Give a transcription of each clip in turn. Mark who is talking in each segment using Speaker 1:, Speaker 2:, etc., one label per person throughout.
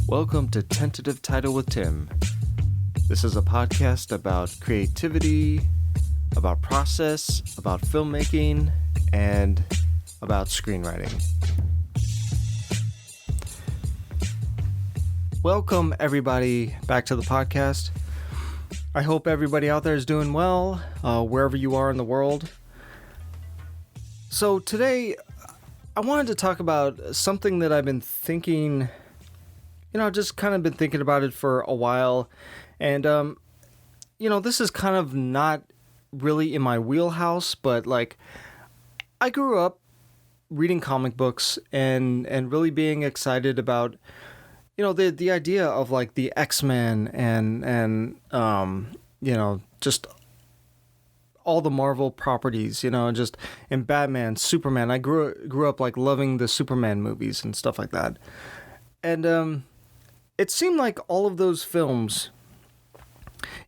Speaker 1: Welcome to Tentative Title with Tim. This is a podcast about creativity, about process, about filmmaking, and about screenwriting. Welcome, everybody, back to the podcast. I hope everybody out there is doing well, wherever you are in the world. So today, I wanted to talk about something that I've been thinking, just kind of been thinking about it for a while. And, this is kind of not really in my wheelhouse, but I grew up reading comic books and really being excited about, the idea of the X-Men and just all the Marvel properties, just in Batman, Superman. I grew up loving the Superman movies and stuff like that. And it seemed like all of those films,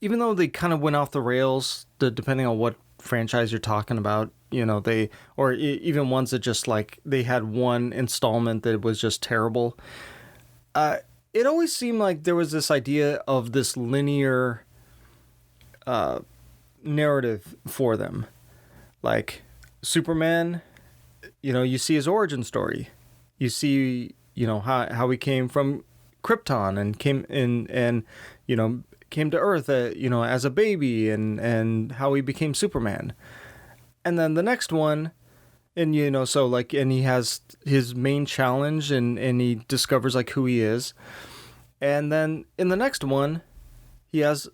Speaker 1: even though they kind of went off the rails, depending on what franchise you're talking about, even ones that just they had one installment that was just terrible. It always seemed like there was this idea of this linear narrative for them. Like Superman, you see his origin story. You see, how he came from Krypton and came to Earth, as a baby and how he became Superman. And then the next one, and and he has his main challenge and he discovers who he is. And then in the next one, he has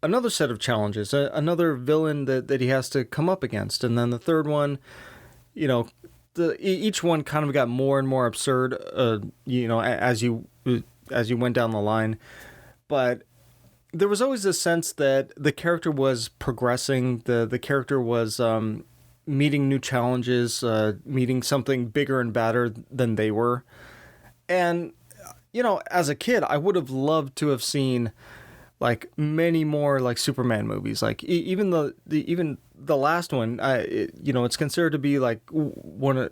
Speaker 1: another set of challenges, another villain that he has to come up against. And then the third one, each one kind of got more and more absurd, as you went down the line. But there was always a sense that the character was progressing, the character was meeting new challenges, meeting something bigger and badder than they were. And, as a kid, I would have loved to have seen many more Superman movies. Even the last one, it's considered to be one of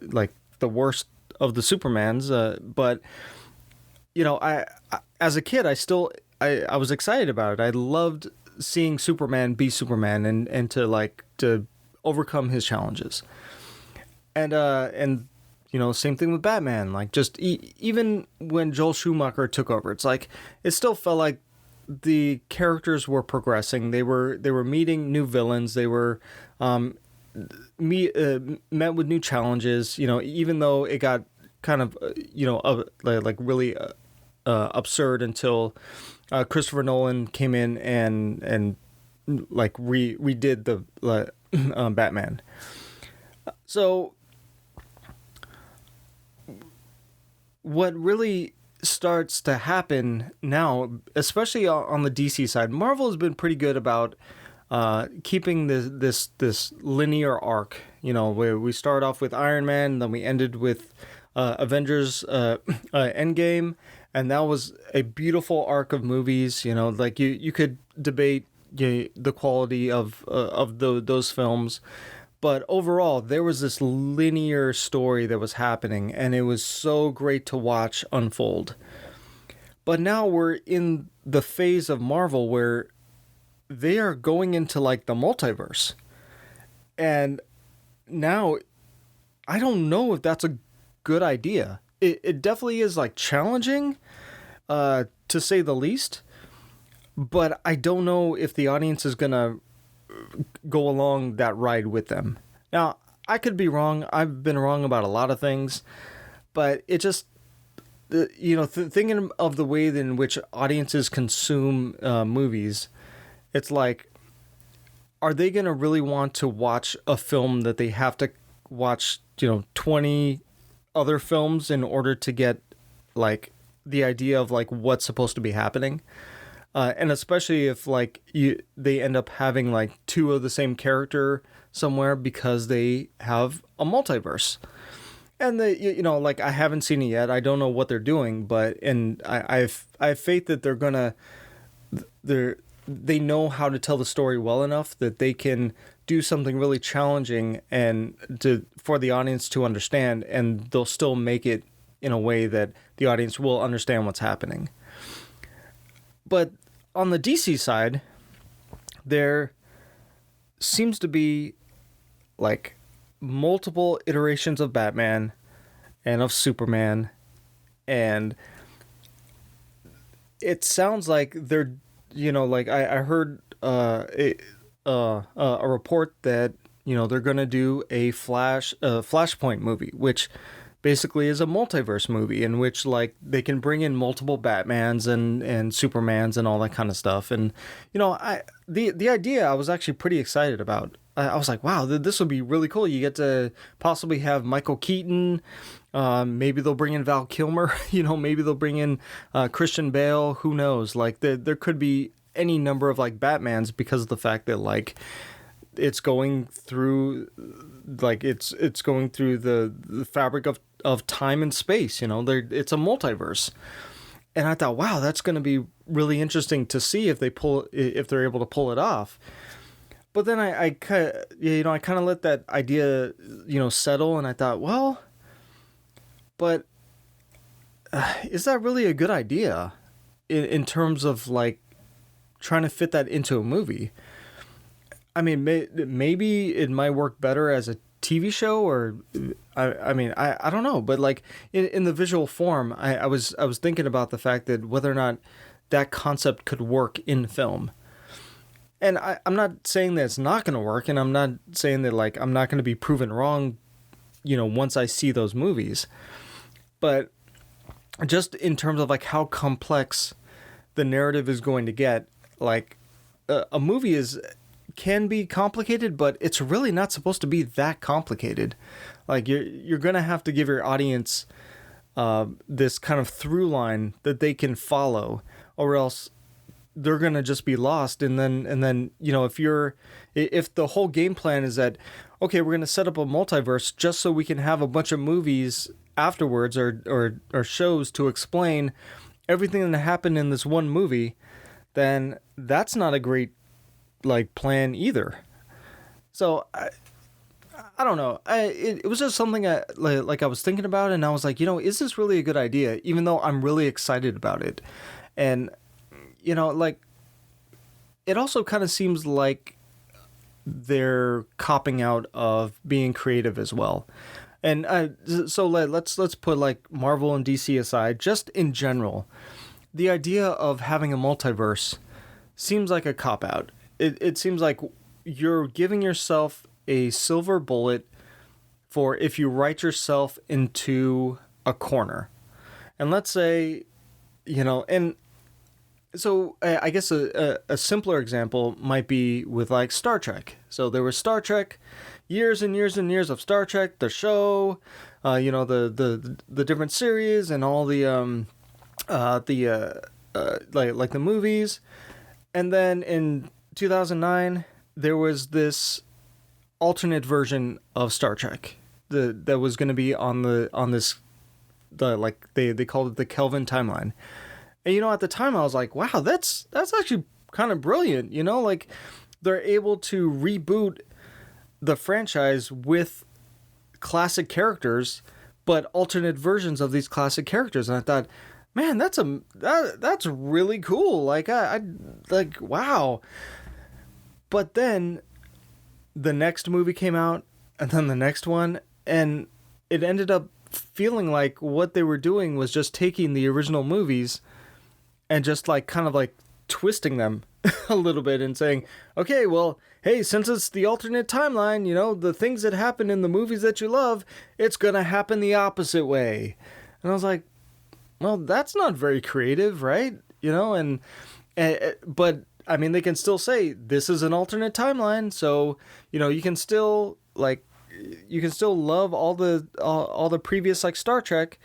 Speaker 1: the worst of the Supermans. But I as a kid, I was excited about it. I loved seeing Superman be Superman and to overcome his challenges. And same thing with Batman. Even when Joel Schumacher took over, it still felt like the characters were progressing. They were meeting new villains. They were met with new challenges. Even though it got kind of really absurd until Christopher Nolan came in and redid the Batman. So what really starts to happen now, especially on the DC side, Marvel has been pretty good about keeping this linear arc. Where we start off with Iron Man, then we ended with Avengers Endgame, and that was a beautiful arc of movies. You could debate the quality of those films, but overall there was this linear story that was happening, and it was so great to watch unfold. But now we're in the phase of Marvel where they are going into the multiverse, and now I don't know if that's a good idea. It definitely is challenging, to say the least, but I don't know if the audience is gonna go along that ride with them. Now, I could be wrong. I've been wrong about a lot of things, but it just, thinking of the way in which audiences consume movies, it's are they gonna really want to watch a film that they have to watch, 20 other films in order to get the idea of what's supposed to be happening, and especially if they end up having two of the same character somewhere because they have a multiverse, and I haven't seen it yet. I don't know what they're doing, but I have faith that they know how to tell the story well enough that they can do something really challenging and for the audience to understand, and they'll still make it in a way that the audience will understand what's happening. But on the DC side, there seems to be like multiple iterations of Batman and of Superman, and it sounds like they're, like I heard a report that, they're going to do a Flashpoint movie, which basically is a multiverse movie in which like they can bring in multiple Batmans and Supermans and all that kind of stuff. And, the idea I was actually pretty excited about. I was like, wow, this would be really cool. You get to possibly have Michael Keaton. Maybe they'll bring in Val Kilmer. Maybe they'll bring in Christian Bale. Who knows? Like there could be any number of like Batmans because of the fact that like it's going through it's going through the fabric of time and space. It's a multiverse. And I thought, wow, that's going to be really interesting to see if they're able to pull it off. But then I kind of let that idea, settle, and I thought, well, but is that really a good idea in terms of like trying to fit that into a movie? I mean, maybe it might work better as a TV show, or I don't know, but like in the visual form, I was thinking about the fact that whether or not that concept could work in film. And I'm not saying that it's not going to work, and I'm not saying that like I'm not going to be proven wrong, once I see those movies. But just in terms of like how complex the narrative is going to get, like a movie can be complicated, but it's really not supposed to be that complicated. Like you're going to have to give your audience this kind of through line that they can follow, or else they're going to just be lost. And then, if the whole game plan is that, okay, we're going to set up a multiverse just so we can have a bunch of movies afterwards or shows to explain everything that happened in this one movie, then that's not a great like plan either. So I don't know. It was just something I was thinking about, and I was like, is this really a good idea? Even though I'm really excited about it. And like, it also kind of seems like they're copping out of being creative as well. And so let's put like Marvel and DC aside. Just in general, the idea of having a multiverse seems like a cop out. It seems like you're giving yourself a silver bullet for if you write yourself into a corner. And let's say, and so I guess a simpler example might be with like Star Trek. So there was Star Trek, years and years and years of Star Trek, the show, the different series and all the like the movies. And then in 2009 there was this alternate version of Star Trek that was going to be on this like they called it the Kelvin timeline. And at the time I was like, wow, that's actually kind of brilliant. Like they're able to reboot the franchise with classic characters, but alternate versions of these classic characters. And I thought, man, that's really cool. Like I like, wow. But then the next movie came out, and then the next one, and it ended up feeling like what they were doing was just taking the original movies and just like kind of like twisting them a little bit and saying, okay, well, hey, since it's the alternate timeline, the things that happen in the movies that you love, it's gonna happen the opposite way. And I was like, well, that's not very creative, right? But I mean, they can still say this is an alternate timeline, so you can still love all the previous like Star Trek,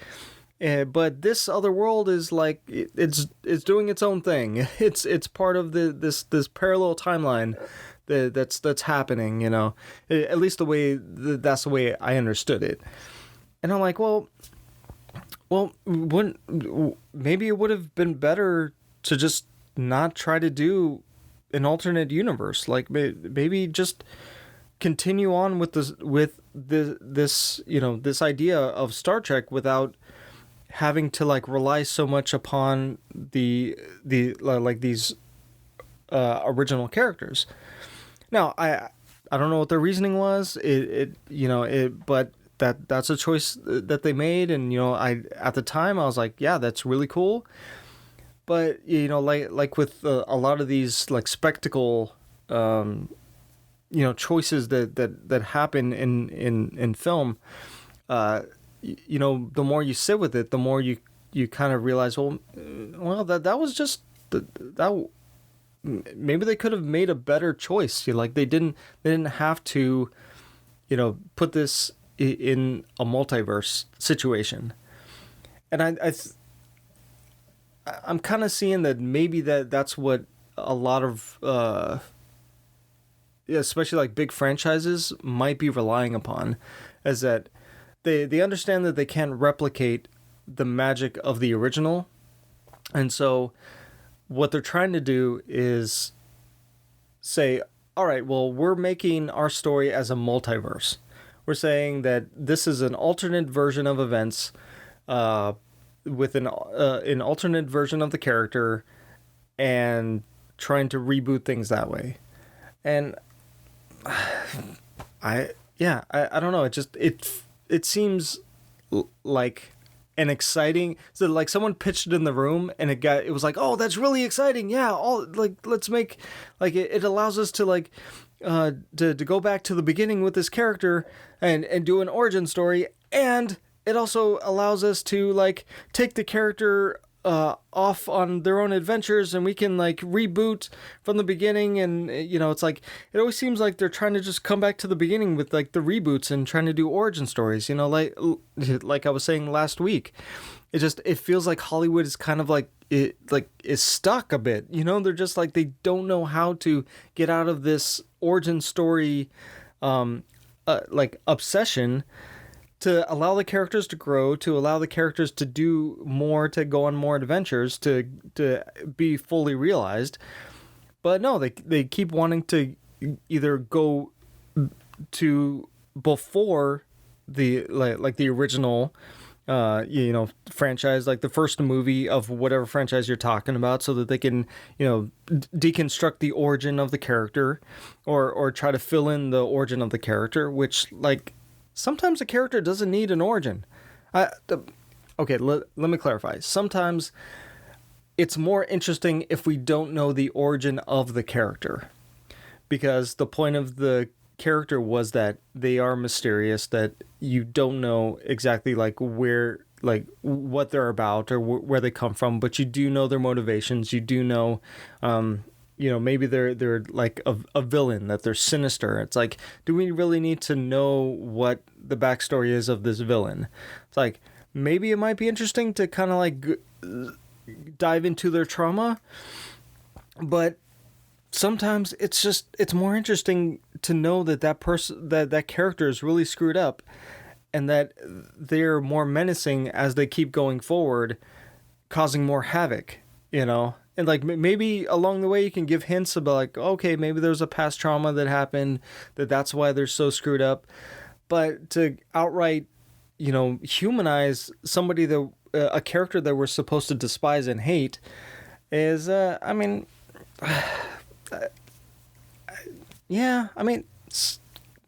Speaker 1: but this other world is like it's doing its own thing. It's part of this parallel timeline that's happening. At least that's the way I understood it. And I'm like, well, maybe it would have been better to just not try to do an alternate universe. Like maybe just continue on with this idea of Star Trek without having to like rely so much upon the like these original characters. Now, I don't know what their reasoning was. But that's a choice that they made, and I at the time I was like, yeah, that's really cool. But like with a lot of these like spectacle, choices that happen in film, the more you sit with it, the more you kind of realize, well, that was just that. Maybe they could have made a better choice. Like they didn't have to, put this in a multiverse situation. And I'm kind of seeing that maybe that's what a lot of, especially like big franchises might be relying upon, is that they understand that they can't replicate the magic of the original. And so what they're trying to do is say, all right, well, we're making our story as a multiverse. We're saying that this is an alternate version of events, with an alternate version of the character, and trying to reboot things that way. And I don't know. It seems like an exciting, so like someone pitched it in the room and it was like, oh, that's really exciting. Yeah. Let's make like, it allows us to like, to go back to the beginning with this character and do an origin story. And it also allows us to like take the character off on their own adventures, and we can like reboot from the beginning. And it's like, it always seems like they're trying to just come back to the beginning with like the reboots and trying to do origin stories, like I was saying last week. It feels like Hollywood is kind of like is stuck a bit. They're just like, they don't know how to get out of this origin story like obsession, to allow the characters to grow, to allow the characters to do more, to go on more adventures, to be fully realized. But no, they keep wanting to either go to before the like the original franchise, like the first movie of whatever franchise you're talking about, so that they can deconstruct the origin of the character, or try to fill in the origin of the character, which like sometimes a character doesn't need an origin. Okay, let me clarify. Sometimes it's more interesting if we don't know the origin of the character, because the point of the character was that they are mysterious, that you don't know exactly like where, like what they're about, or where they come from, but you do know their motivations. You do know, maybe they're like a villain, that they're sinister. It's like, do we really need to know what the backstory is of this villain? It's like, maybe it might be interesting to kind of like dive into their trauma, but sometimes it's more interesting to know that person, that character is really screwed up, and that they're more menacing as they keep going forward, causing more havoc, And like maybe along the way you can give hints about like, okay, maybe there's a past trauma that happened, that's why they're so screwed up. But to outright, humanize somebody that a character that we're supposed to despise and hate is,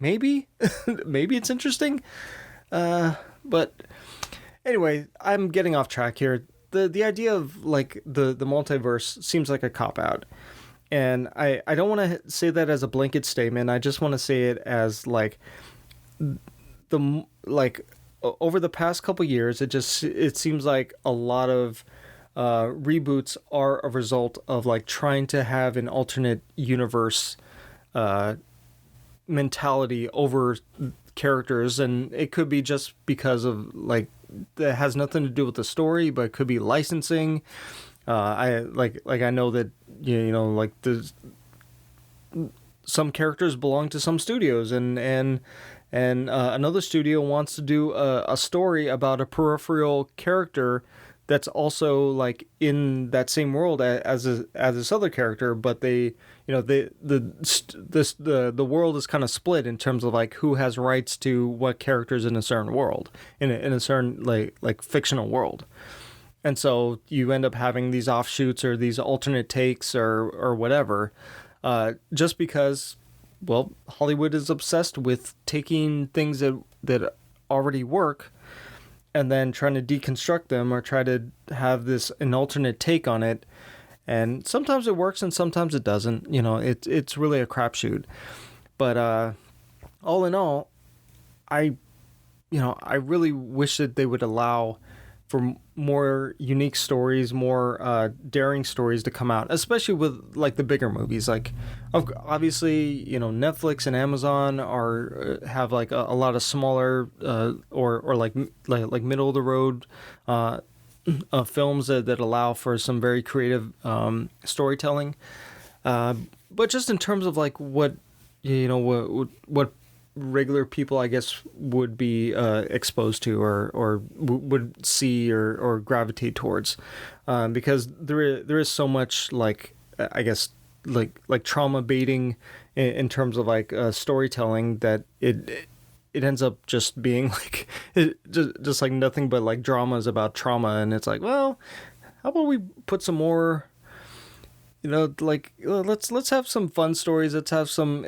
Speaker 1: maybe maybe it's interesting. But anyway, I'm getting off track here. The idea of like the multiverse seems like a cop-out, and I don't want to say that as a blanket statement. I just want to say it as like over the past couple years, it seems like a lot of reboots are a result of like trying to have an alternate universe mentality over characters, and it could be just because of like that has nothing to do with the story, but it could be licensing. I know that like some characters belong to some studios, and another studio wants to do a story about a peripheral character that's also like in that same world as this other character, but they, the world is kind of split in terms of like who has rights to what characters in a certain world, in a certain like fictional world. And so you end up having these offshoots or these alternate takes or whatever, just because, well, Hollywood is obsessed with taking things that already work and then trying to deconstruct them or try to have an alternate take on it. And sometimes it works and sometimes it doesn't. It's really a crapshoot. But all in all, I really wish that they would allow for more unique stories, more daring stories to come out, especially with like the bigger movies. Like, obviously, Netflix and Amazon have like a lot of smaller or like middle of the road films that allow for some very creative storytelling. But just in terms of like what regular people, I guess, would be exposed to or would see or gravitate towards, because there is so much, like, I guess, like trauma baiting in terms of like storytelling, that it ends up just being like just like nothing but like dramas about trauma. And it's like, well, how about we put some more, like, let's have some fun stories. Let's have some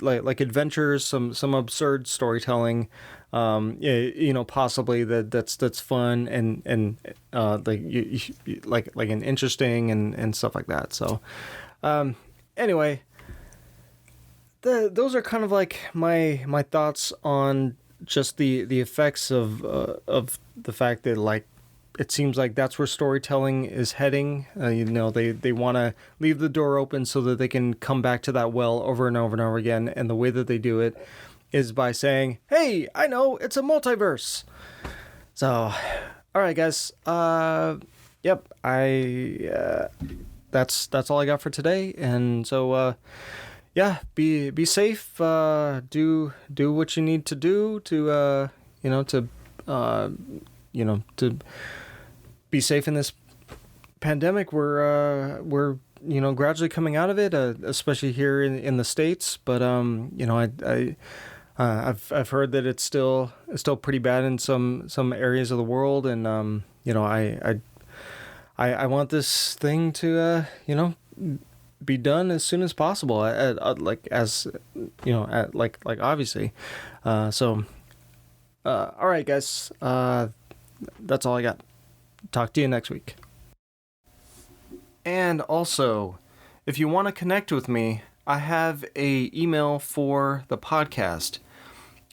Speaker 1: like adventures, some absurd storytelling, possibly that's fun and like an interesting and stuff like that. So anyway, those are kind of like my thoughts on just the effects of the fact that, like, it seems like that's where storytelling is heading. They want to leave the door open so that they can come back to that well over and over and over again. And the way that they do it is by saying, hey, I know, it's a multiverse. So, all right, guys. Yep. That's all I got for today. And so, yeah, be safe. Do what you need to do to be safe in this pandemic. We're gradually coming out of it, especially here in the States. But I've heard that it's still pretty bad in some areas of the world, and I want this thing to be done as soon as possible. Obviously. So all right, guys. That's all I got. Talk to you next week. And also, if you want to connect with me, I have a email for the podcast.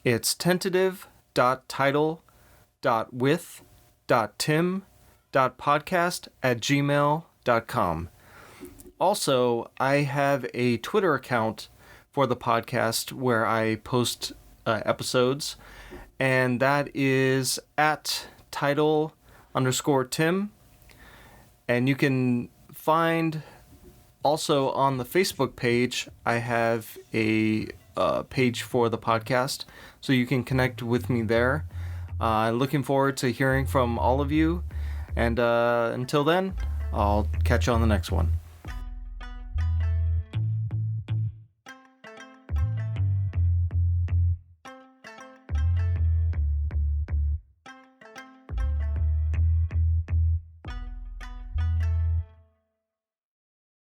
Speaker 1: It's tentative.title.with.tim.podcast@gmail.com. Also, I have a Twitter account for the podcast where I post episodes, and that is @title_Tim. And you can find also on the Facebook page, I have a page for the podcast, so you can connect with me there. Looking forward to hearing from all of you, and until then, I'll catch you on the next one.